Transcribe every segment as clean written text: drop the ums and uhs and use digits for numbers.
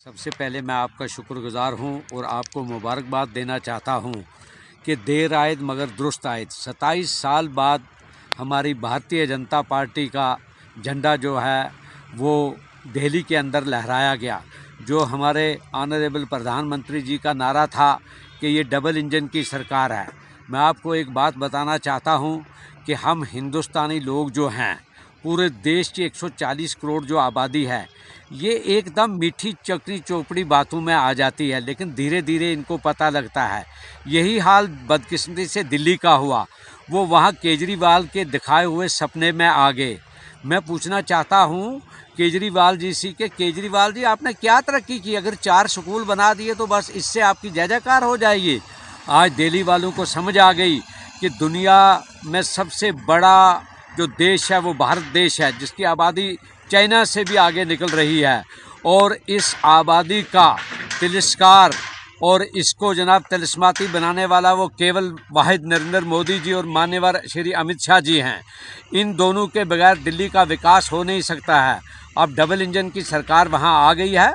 सबसे पहले मैं आपका शुक्रगुज़ार हूं और आपको मुबारकबाद देना चाहता हूं कि देर आयद मगर दुरुस्त आयद 27 साल बाद हमारी भारतीय जनता पार्टी का झंडा जो है वो दिल्ली के अंदर लहराया गया। जो हमारे ऑनरेबल प्रधानमंत्री जी का नारा था कि ये डबल इंजन की सरकार है। मैं आपको एक बात बताना चाहता हूं कि हम हिंदुस्तानी लोग जो हैं, पूरे देश की 140 करोड़ जो आबादी है, ये एकदम मीठी चकनी चौपड़ी बातों में आ जाती है, लेकिन धीरे धीरे इनको पता लगता है। यही हाल बदकिस्मती से दिल्ली का हुआ। वो वहाँ केजरीवाल के दिखाए हुए सपने में आ गए। मैं पूछना चाहता हूँ केजरीवाल जी से कि केजरीवाल जी, आपने क्या तरक्की की? अगर 4 स्कूल बना दिए तो बस इससे आपकी जय जयकार हो जाएगी। आज दिल्ली वालों को समझ आ गई कि दुनिया में सबसे बड़ा जो देश है वो भारत देश है, जिसकी आबादी चाइना से भी आगे निकल रही है। और इस आबादी का तिरस्कार और इसको जनाब तिलिस्माती बनाने वाला वो केवल वाहिद नरेंद्र मोदी जी और मान्यवर श्री अमित शाह जी हैं। इन दोनों के बगैर दिल्ली का विकास हो नहीं सकता है। अब डबल इंजन की सरकार वहाँ आ गई है।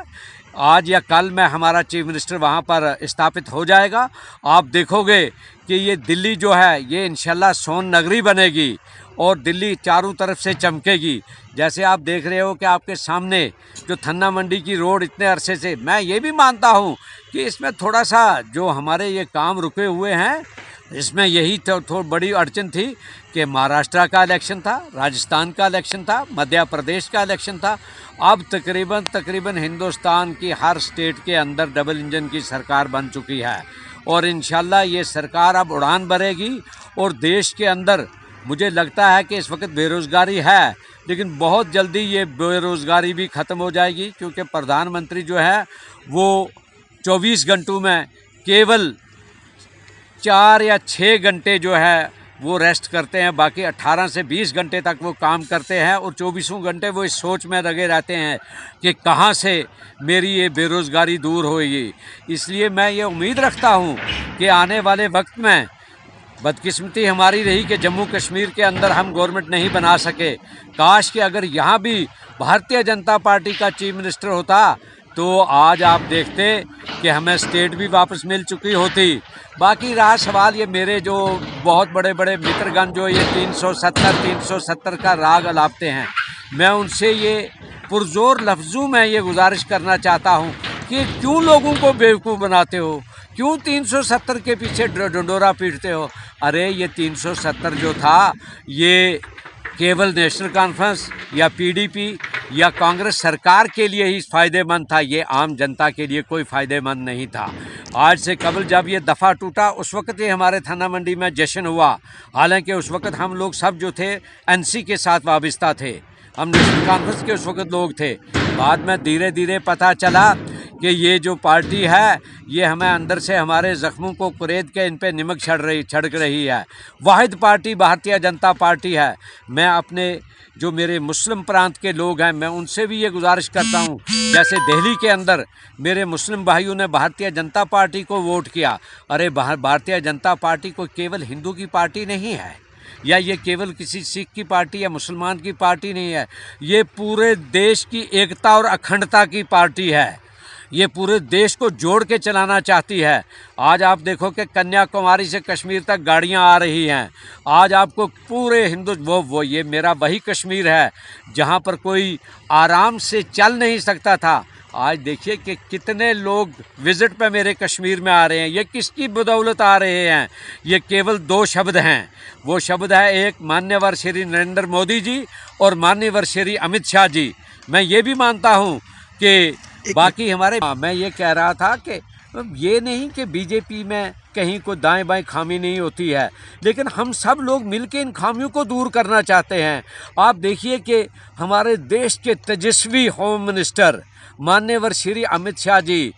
आज या कल में हमारा चीफ मिनिस्टर वहाँ पर स्थापित हो जाएगा। आप देखोगे कि ये दिल्ली जो है ये इंशाल्लाह सोन नगरी बनेगी और दिल्ली चारों तरफ से चमकेगी। जैसे आप देख रहे हो कि आपके सामने जो थन्ना मंडी की रोड इतने अरसे से, मैं ये भी मानता हूँ कि इसमें थोड़ा सा जो हमारे ये काम रुके हुए हैं, इसमें यही थोड़ी बड़ी अड़चन थी कि महाराष्ट्र का इलेक्शन था, राजस्थान का इलेक्शन था, मध्य प्रदेश का इलेक्शन था। अब तकरीबन हिंदुस्तान की हर स्टेट के अंदर डबल इंजन की सरकार बन चुकी है और इंशाल्लाह ये सरकार अब उड़ान भरेगी। और देश के अंदर मुझे लगता है कि इस वक्त बेरोज़गारी है, लेकिन बहुत जल्दी ये बेरोज़गारी भी ख़त्म हो जाएगी, क्योंकि प्रधानमंत्री जो है वो 24 घंटों में केवल 4 या 6 घंटे जो है वो रेस्ट करते हैं। बाकी 18 से 20 घंटे तक वो काम करते हैं और 24 घंटे वो इस सोच में लगे रहते हैं कि कहाँ से मेरी ये बेरोज़गारी दूर होगी। इसलिए मैं ये उम्मीद रखता हूँ कि आने वाले वक्त में, बदकिस्मती हमारी रही कि जम्मू कश्मीर के अंदर हम गवर्नमेंट नहीं बना सके। काश कि अगर यहाँ भी भारतीय जनता पार्टी का चीफ मिनिस्टर होता तो आज आप देखते कि हमें स्टेट भी वापस मिल चुकी होती। बाकी रहा सवाल ये, मेरे जो बहुत बड़े बड़े मित्रगण जो ये 370 का राग अलापते हैं, मैं उनसे ये पुरजोर लफ्ज़ों में ये गुजारिश करना चाहता हूँ कि क्यों लोगों को बेवकूफ़ बनाते हो, क्यों 370 के पीछे डंडोरा पीटते हो? अरे ये 370 जो था ये केवल नेशनल कॉन्फ्रेंस या पीडीपी या कांग्रेस सरकार के लिए ही फ़ायदेमंद था, ये आम जनता के लिए कोई फ़ायदेमंद नहीं था। आज से कबल जब ये दफ़ा टूटा उस वक्त ही हमारे थाना मंडी में जश्न हुआ। हालांकि उस वक्त हम लोग सब जो थे एनसी के साथ वाबस्ता थे, हम नेशनल कॉन्फ्रेंस के उस वक्त लोग थे। बाद में धीरे धीरे पता चला कि ये जो पार्टी है ये हमें अंदर से हमारे ज़ख्मों को कुरेद के इन पे नमक छिड़क रही है। वाहिद पार्टी भारतीय जनता पार्टी है। मैं अपने जो मेरे मुस्लिम प्रांत के लोग हैं, मैं उनसे भी ये गुजारिश करता हूँ, जैसे दिल्ली के अंदर मेरे मुस्लिम भाइयों ने भारतीय जनता पार्टी को वोट किया। अरे भारतीय जनता पार्टी को केवल हिंदू की पार्टी नहीं है, या ये केवल किसी सिख की पार्टी या मुसलमान की पार्टी नहीं है, ये पूरे देश की एकता और अखंडता की पार्टी है। ये पूरे देश को जोड़ के चलाना चाहती है। आज आप देखो कि कन्याकुमारी से कश्मीर तक गाड़ियां आ रही हैं। आज आपको पूरे वो ये मेरा वही कश्मीर है जहां पर कोई आराम से चल नहीं सकता था। आज देखिए कि कितने लोग विज़िट पे मेरे कश्मीर में आ रहे हैं। ये किसकी बदौलत आ रहे हैं? ये केवल 2 शब्द हैं। वो शब्द है, एक मान्यवर श्री नरेंद्र मोदी जी और मान्यवर श्री अमित शाह जी। मैं ये भी मानता हूँ कि बाकी हमारे, मैं ये कह रहा था कि ये नहीं कि बीजेपी में कहीं कोई दाएं बाएं खामी नहीं होती है, लेकिन हम सब लोग मिलकर इन खामियों को दूर करना चाहते हैं। आप देखिए कि हमारे देश के तेजस्वी होम मिनिस्टर मान्यवर श्री अमित शाह जी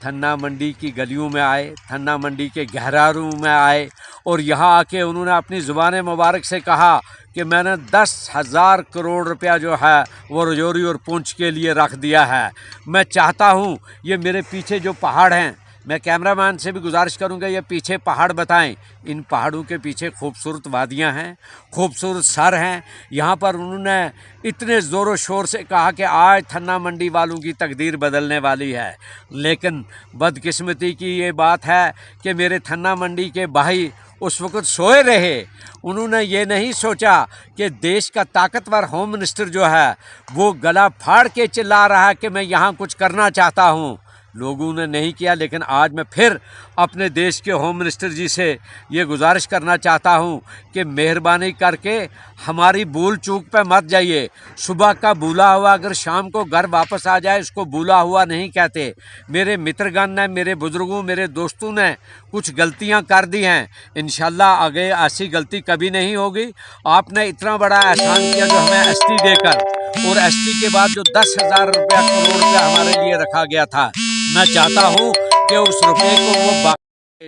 थन्ना मंडी की गलियों में आए, थन्ना मंडी के गहरारों में आए और यहाँ आके उन्होंने अपनी ज़ुबान मुबारक से कहा कि मैंने 10,000 करोड़ रुपया जो है वो रजौरी और पुंछ के लिए रख दिया है। मैं चाहता हूँ, ये मेरे पीछे जो पहाड़ हैं मैं कैमरामैन से भी गुजारिश करूंगा ये पीछे पहाड़ बताएं। इन पहाड़ों के पीछे खूबसूरत वादियां हैं, खूबसूरत सर हैं। यहाँ पर उन्होंने इतने ज़ोरों शोर से कहा कि आज थन्ना मंडी वालों की तकदीर बदलने वाली है, लेकिन बदकिस्मती की ये बात है कि मेरे थन्ना मंडी के भाई उस वक़्त सोए रहे। उन्होंने ये नहीं सोचा कि देश का ताकतवर होम मिनिस्टर जो है वो गला फाड़ के चिल्ला रहा है कि मैं यहाँ कुछ करना चाहता हूँ। लोगों ने नहीं किया, लेकिन आज मैं फिर अपने देश के होम मिनिस्टर जी से ये गुजारिश करना चाहता हूँ कि मेहरबानी करके हमारी भूल चूक पे मत जाइए। सुबह का भूला हुआ अगर शाम को घर वापस आ जाए उसको भूला हुआ नहीं कहते। मेरे मित्रगण ने, मेरे बुज़ुर्गों, मेरे दोस्तों ने कुछ गलतियाँ कर दी हैं, इंशाल्लाह आगे ऐसी गलती कभी नहीं होगी। आपने इतना बड़ा एहसान किया जो हमें एसटी देकर, और एसटी के बाद जो 10,000 रुपया करोड़ रुपया हमारे लिए रखा गया था, मैं चाहता हूँ कि उस रुपये को वो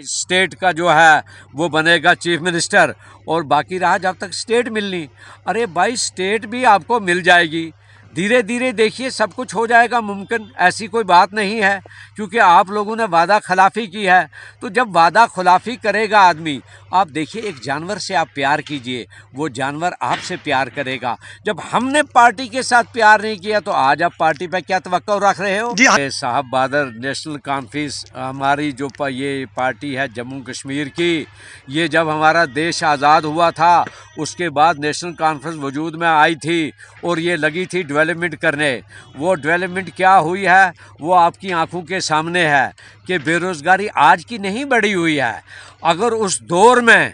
स्टेट का जो है वो बनेगा चीफ मिनिस्टर, और बाकी रहा जब तक स्टेट मिलनी। अरे भाई स्टेट भी आपको मिल जाएगी, धीरे धीरे देखिए सब कुछ हो जाएगा मुमकिन। ऐसी कोई बात नहीं है, क्योंकि आप लोगों ने वादा खिलाफ़ी की है। तो जब वादा खिलाफ़ी करेगा आदमी, आप देखिए एक जानवर से आप प्यार कीजिए, वो जानवर आपसे प्यार करेगा। जब हमने पार्टी के साथ प्यार नहीं किया तो आज आप पार्टी पे क्या तवक्को रख रहे हो? जी साहब बादर नेशनल कॉन्फ्रेंस हमारी जो ये पार्टी है जम्मू कश्मीर की, ये जब हमारा देश आज़ाद हुआ था उसके बाद नेशनल कॉन्फ्रेंस वजूद में आई थी और ये लगी थी डेवलपमेंट करने। वो डेवलपमेंट क्या हुई है वो आपकी आंखों के सामने है कि बेरोज़गारी आज की नहीं बढ़ी हुई है। अगर उस दौर में,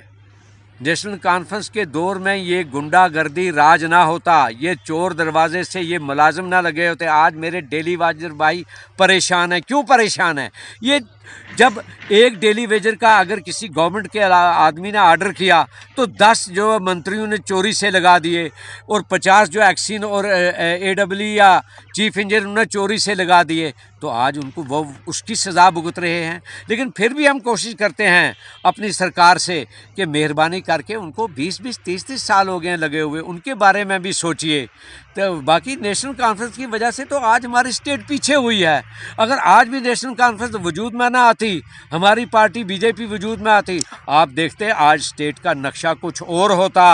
नेशनल कॉन्फ्रेंस के दौर में, ये गुंडागर्दी राज ना होता, ये चोर दरवाजे से ये मुलाजिम ना लगे होते, आज मेरे डेली वेजर भाई परेशान है। क्यों परेशान है? ये जब एक डेली वेजर का अगर किसी गवर्नमेंट के आदमी ने ऑर्डर किया तो 10 जो मंत्रियों ने चोरी से लगा दिए और 50 जो एक्सिन और AW या चीफ इंजीनियर उन्होंने चोरी से लगा दिए, तो आज उनको वो उसकी सज़ा भुगत रहे हैं। लेकिन फिर भी हम कोशिश करते हैं अपनी सरकार से कि मेहरबानी करके उनको 20-20, 30-30 साल हो गए हैं लगे हुए, उनके बारे में भी सोचिए। तो बाकी नेशनल कॉन्फ्रेंस की वजह से तो आज हमारी स्टेट पीछे हुई है। अगर आज भी नेशनल कॉन्फ्रेंस वजूद में ना आती, हमारी पार्टी BJP वजूद में आती, आप देखते आज स्टेट का नक्शा कुछ और होता।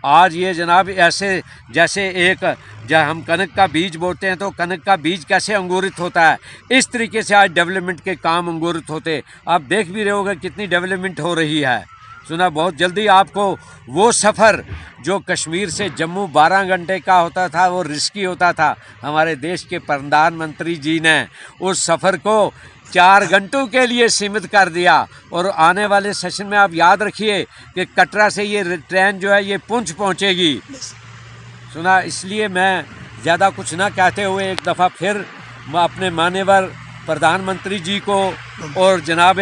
आज ये जनाब ऐसे जैसे एक जब हम कनक का बीज बोते हैं तो कनक का बीज कैसे अंकुरित होता है, इस तरीके से आज डेवलपमेंट के काम अंकुरित होते। आप देख भी रहे होगे कितनी डेवलपमेंट हो रही है। सुना बहुत जल्दी आपको वो सफ़र जो कश्मीर से जम्मू 12 घंटे का होता था वो रिस्की होता था, हमारे देश के प्रधानमंत्री जी ने उस सफ़र को 4 घंटों के लिए सीमित कर दिया। और आने वाले सेशन में आप याद रखिए कि कटरा से ये ट्रेन जो है ये पुंछ पहुंचेगी। सुना, इसलिए मैं ज़्यादा कुछ ना कहते हुए एक दफ़ा फिर मैं अपने माननीय प्रधानमंत्री जी को और जनाब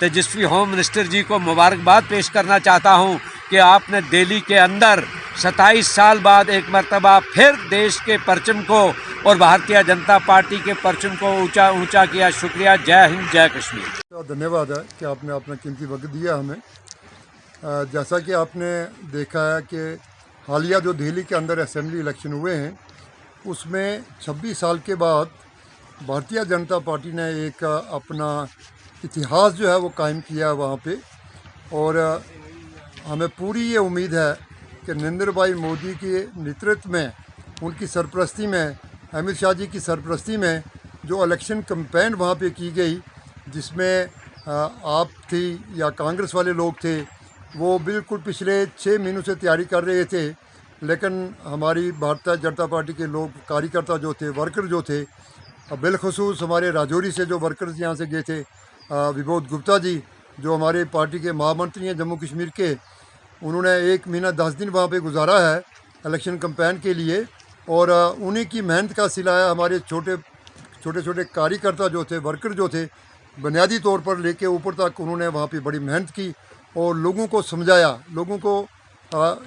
तेजस्वी होम मिनिस्टर जी को मुबारकबाद पेश करना चाहता हूं कि आपने दिल्ली के अंदर 27 साल बाद एक मरतबा फिर देश के परचम को और भारतीय जनता पार्टी के परचम को ऊंचा ऊंचा किया। शुक्रिया। जय हिंद, जय कश्मीर। धन्यवाद है कि आपने अपना कीमती वक्त दिया हमें। जैसा कि आपने देखा है कि हालिया जो दिल्ली के अंदर असेंबली इलेक्शन हुए हैं उसमें 26 साल के बाद भारतीय जनता पार्टी ने एक अपना इतिहास जो है वो कायम किया है वहाँ पे। और हमें पूरी ये उम्मीद है कि नरेंद्र भाई मोदी के नेतृत्व में, उनकी सरपरस्ती में, अमित शाह जी की सरपरस्ती में जो इलेक्शन कैंपेन वहाँ पे की गई, जिसमें आप थी या कांग्रेस वाले लोग थे, वो बिल्कुल पिछले 6 महीनों से तैयारी कर रहे थे। लेकिन हमारी भारतीय जनता पार्टी के लोग, कार्यकर्ता जो थे, वर्कर जो थे, बिलखसूस हमारे राजौरी से जो वर्कर्स यहाँ से गए थे, विबोध गुप्ता जी जो हमारे पार्टी के महामंत्री हैं जम्मू कश्मीर के, उन्होंने 1 महीना 10 दिन वहाँ पे गुजारा है इलेक्शन कैंपेन के लिए। और उन्हीं की मेहनत का सिला है हमारे छोटे छोटे कार्यकर्ता जो थे, वर्कर जो थे, बुनियादी तौर पर लेके ऊपर तक उन्होंने वहाँ पे बड़ी मेहनत की और लोगों को समझाया, लोगों को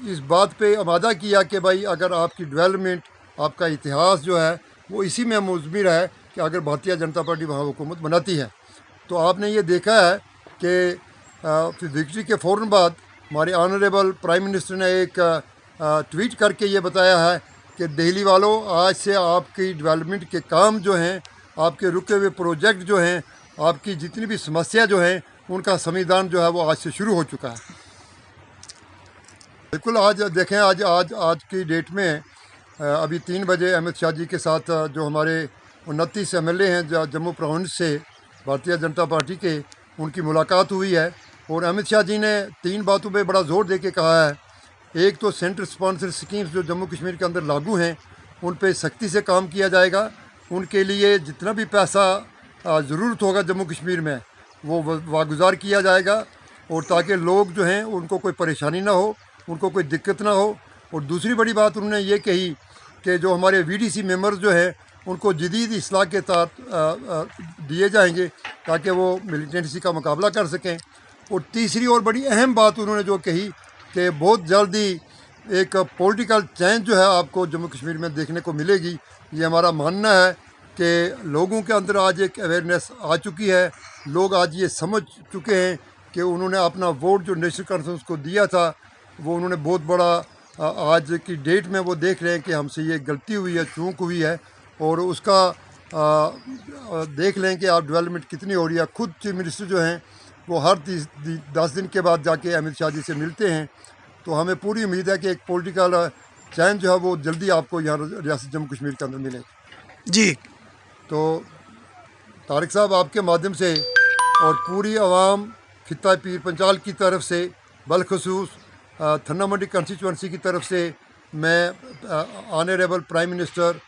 इस बात पे आमादा किया कि भाई अगर आपकी डेवलपमेंट, आपका इतिहास जो है वो इसी में मुज़मिर है कि अगर भारतीय जनता पार्टी वहाँ हुकूमत बनाती है। तो आपने ये देखा है कि विक्ट्री के फ़ौरन बाद हमारे ऑनरेबल प्राइम मिनिस्टर ने एक ट्वीट करके ये बताया है कि दिल्ली वालों, आज से आपकी डेवलपमेंट के काम जो हैं, आपके रुके हुए प्रोजेक्ट जो हैं, आपकी जितनी भी समस्या जो है उनका संविधान जो है वो आज से शुरू हो चुका है। बिल्कुल, आज देखें, आज की डेट में अभी 3 बजे अमित शाह जी के साथ जो हमारे 29 MLA हैं जम्मू प्रोविंस से भारतीय जनता पार्टी के, उनकी मुलाकात हुई है। और अमित शाह जी ने 3 बातों पे बड़ा ज़ोर दे के कहा है। एक तो सेंटर स्पॉन्सर स्कीम्स जो जम्मू कश्मीर के अंदर लागू हैं उन पे सख्ती से काम किया जाएगा। उनके लिए जितना भी पैसा ज़रूरत होगा जम्मू कश्मीर में वो वागुजार किया जाएगा, और ताकि लोग जो हैं उनको कोई परेशानी ना हो, उनको कोई दिक्कत ना हो। और दूसरी बड़ी बात उन्होंने ये कही कि जो हमारे VDC मेंबर्स जो हैं उनको जदीद इस्लाह के तहत दिए जाएंगे ताकि वो मिलिटेंसी का मुकाबला कर सकें। और तीसरी और बड़ी अहम बात उन्होंने जो कही कि बहुत जल्दी एक पॉलिटिकल चेंज जो है आपको जम्मू कश्मीर में देखने को मिलेगी। ये हमारा मानना है कि लोगों के अंदर आज एक अवेयरनेस आ चुकी है। लोग आज ये समझ चुके हैं कि उन्होंने अपना वोट जो नेशनल कॉन्फ्रेंस को दिया था वो उन्होंने बहुत बड़ा आज की डेट में वो देख रहे हैं कि हमसे ये गलती हुई है, चूक हुई है, और उसका देख लें कि आप डेवलपमेंट कितनी हो रही है। खुद चीफ मिनिस्टर जो हैं वो हर 10 दिन के बाद जाके अमित शाह जी से मिलते हैं। तो हमें पूरी उम्मीद है कि एक पॉलिटिकल चेंज जो है वो जल्दी आपको यहाँ रियासत जम्मू कश्मीर के अंदर मिलेगी। जी, तो तारिक साहब, आपके माध्यम से और पूरी आवाम खित्ता पीर पंचाल की तरफ से, बलखसूस थन्ना मंडी कंस्टिट्यूंसी की तरफ से, मैं honourable prime minister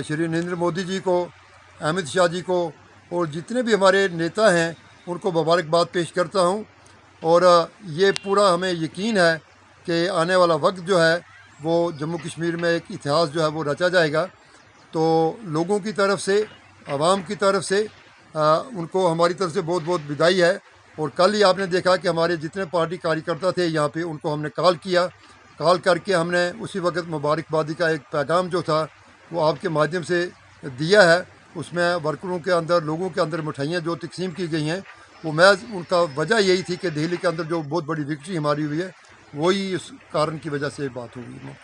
Shri Narendra Modi ji को, अमित शाह जी को और जितने भी हमारे नेता हैं उनको मुबारकबाद पेश करता हूं। और ये पूरा हमें यकीन है कि आने वाला वक्त जो है वो जम्मू कश्मीर में एक इतिहास जो है वो रचा जाएगा। तो लोगों की तरफ से, आवाम की तरफ से उनको हमारी तरफ से बहुत बहुत बधाई है। और कल ही आपने देखा कि हमारे जितने पार्टी कार्यकर्ता थे यहाँ पे, उनको हमने कॉल करके हमने उसी वक्त मुबारकबादी का एक पैगाम जो था वो आपके माध्यम से दिया है। उसमें वर्करों के अंदर, लोगों के अंदर मिठाइयाँ जो तकसीम की गई हैं वो महज उनका वजह यही थी कि दिल्ली के अंदर जो बहुत बड़ी विक्ट्री हमारी हुई है वही इस कारण की वजह से बात हुई है।